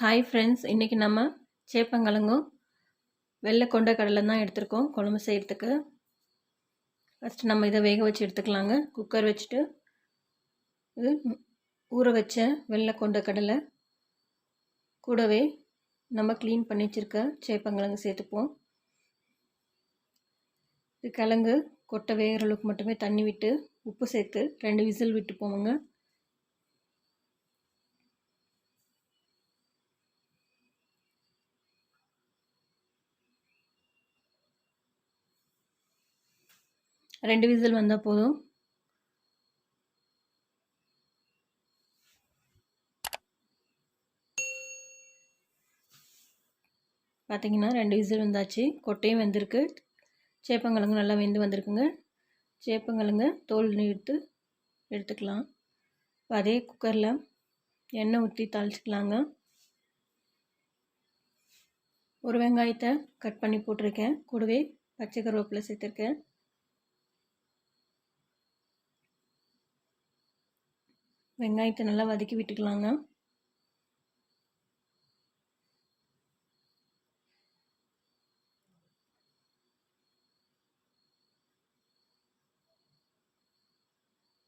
Hi friends, இன்றைக்கி நம்ம சேப்பங்கிழங்கும் வெள்ளை கொண்ட கடலை தான் எடுத்துருக்கோம் குழம்பு செய்கிறதுக்கு. ஃபஸ்ட்டு நம்ம இதை வேக வச்சு எடுத்துக்கலாங்க. குக்கர் வச்சுட்டு இது ஊற வச்ச வெள்ளை கொண்ட கடலை கூடவே நம்ம க்ளீன் பண்ணி வச்சுருக்க சேப்பங்கிழங்கு சேர்த்துப்போம். இது கிழங்கு கொட்டை வேகிற அளவுக்கு மட்டுமே தண்ணி விட்டு உப்பு சேர்த்து 2 விசில் விட்டு போவோங்க. ரெண்டு விசில் வந்தால் போதும். பார்த்தீங்கன்னா 2 விசில் வந்தாச்சு. கொட்டையும் வெந்திருக்கு, சேப்பங்கிழங்கு நல்லா வெந்து வந்திருக்குங்க. சேப்பங்கிழங்க தோல் எடுத்துக்கலாம். இப்போ அதே குக்கரில் எண்ணெய் ஊற்றி தாளிச்சிக்கலாங்க. ஒரு வெங்காயத்தை கட் பண்ணி போட்டிருக்கேன், கூடவே பச்சை கருவேப்பிலை சேர்த்துருக்கேன். வெங்காயத்தை நல்லா வதக்கி விட்டுக்கலாங்க.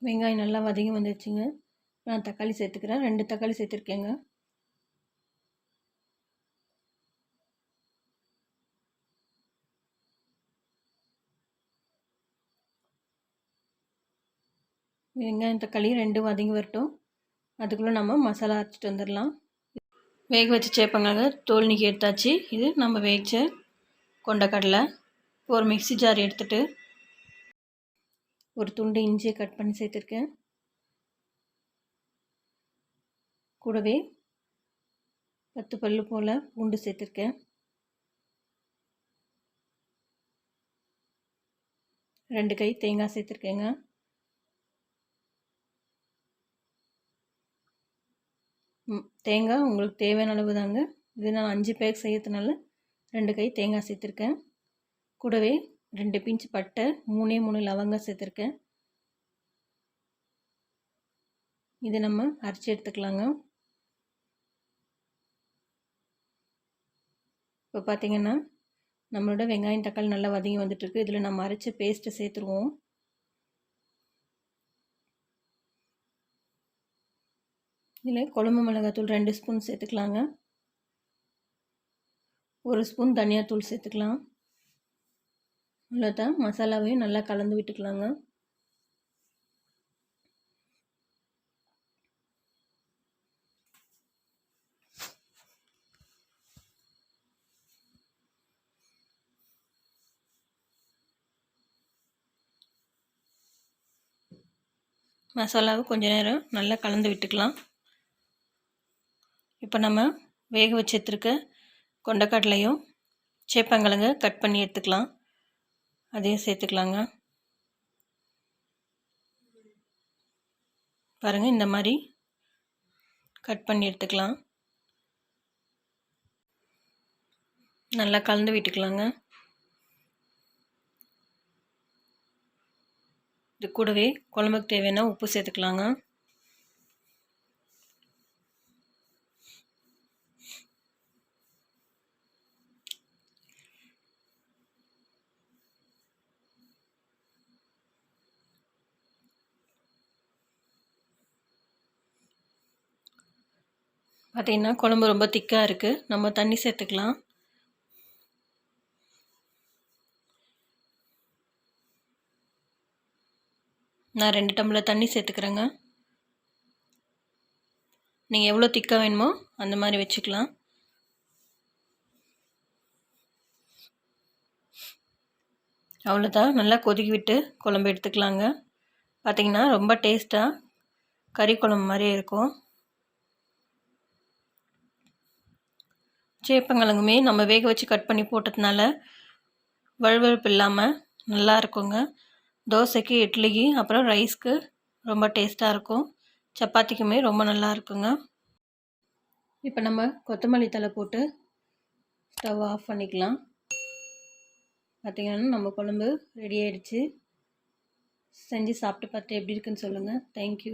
வெங்காயம் நல்லா வதங்கி வந்துடுச்சுங்க. நான் தக்காளி சேர்த்துக்கிறேன். 2 தக்காளி சேர்த்துருக்கேங்க. வெங்காயம் தக்காளி 2 வதங்கி வரட்டும். அதுக்குள்ளே நம்ம மசாலா அரைச்சிட்டு வந்துடலாம். வேக வச்சு சேப்பங்கிழங்கு தோல் நீக்கி எடுத்தாச்சு. இது நம்ம வேக கொண்டக்கடலை. ஒரு மிக்ஸி ஜார் எடுத்துகிட்டு ஒரு துண்டு இஞ்சியை கட் பண்ணி சேர்த்துருக்கேன். கூடவே 10 பல்லு போல் பூண்டு சேர்த்துருக்கேன். 2 கை தேங்காய் சேர்த்துருக்கேங்க. தேங்காய் உங்களுக்கு தேவையான அளவு தாங்க. இது நான் 5 பேருக்கு செய்யறதுனால 2 கை தேங்காய் சேர்த்துருக்கேன். கூடவே 2 பிஞ்சு பட்டை, 3 லவங்கம் சேர்த்துருக்கேன். இதை நம்ம அரைச்சி எடுத்துக்கலாங்க. இப்போ பார்த்திங்கன்னா நம்மளோட வெங்காயம் தக்காளி நல்லா வதங்கி வந்துட்டுருக்கு. இதில் நம்ம அரைச்ச பேஸ்ட்டை சேர்த்துருவோம். இதில் குழம்பு மிளகாத்தூள் 2 ஸ்பூன் சேர்த்துக்கலாங்க. 1 ஸ்பூன் தனியாத்தூள் சேர்த்துக்கலாம். அவ்வளோதான். மசாலாவையும் நல்லா கலந்து விட்டுக்கலாங்க. மசாலாவை கொஞ்ச நேரம் நல்லா கலந்து விட்டுக்கலாம். இப்போ நம்ம வேக வச்சுருக்க கொண்டக்கடலையும் சேப்பங்கிழங்க கட் பண்ணி எடுத்துக்கலாம். அதையும் சேர்த்துக்கலாங்க. பாருங்கள், இந்த மாதிரி கட் பண்ணி எடுத்துக்கலாம். நல்லா கலந்து விட்டுக்கலாங்க. இது கூடவே குழம்புக்கு தேவையான உப்பு சேர்த்துக்கலாங்க. பார்த்திங்கன்னா குழம்பு ரொம்ப திக்காக இருக்குது. நம்ம தண்ணி சேர்த்துக்கலாம். நான் 2 டம்ளர் தண்ணி சேர்த்துக்கிறேங்க. நீங்கள் எவ்வளோ திக்காக வேணுமோ அந்த மாதிரி வச்சுக்கலாம். அவ்வளோதான். நல்லா கொதிக்க விட்டு குழம்பு எடுத்துக்கலாங்க. பார்த்திங்கன்னா ரொம்ப டேஸ்ட்டாக கறி குழம்பு மாதிரி இருக்கும். சேப்பங்கிழங்குமே நம்ம வேக வச்சு கட் பண்ணி போட்டதுனால வழுவழுப்பு இல்லாமல் நல்லா இருக்குங்க. தோசைக்கு, இட்லிக்கு, அப்புறம் ரைஸ்க்கு ரொம்ப டேஸ்ட்டாக இருக்கும். சப்பாத்திக்குமே ரொம்ப நல்லா இருக்குங்க. இப்போ நம்ம கொத்தமல்லி தழை போட்டு ஸ்டவ் ஆஃப் பண்ணிக்கலாம். பார்த்திங்கன்னா நம்ம குழம்பு ரெடி ஆகிடுச்சு. செஞ்சு சாப்பிட்டு பார்த்து எப்படி இருக்குன்னு சொல்லுங்கள். தேங்க்யூ.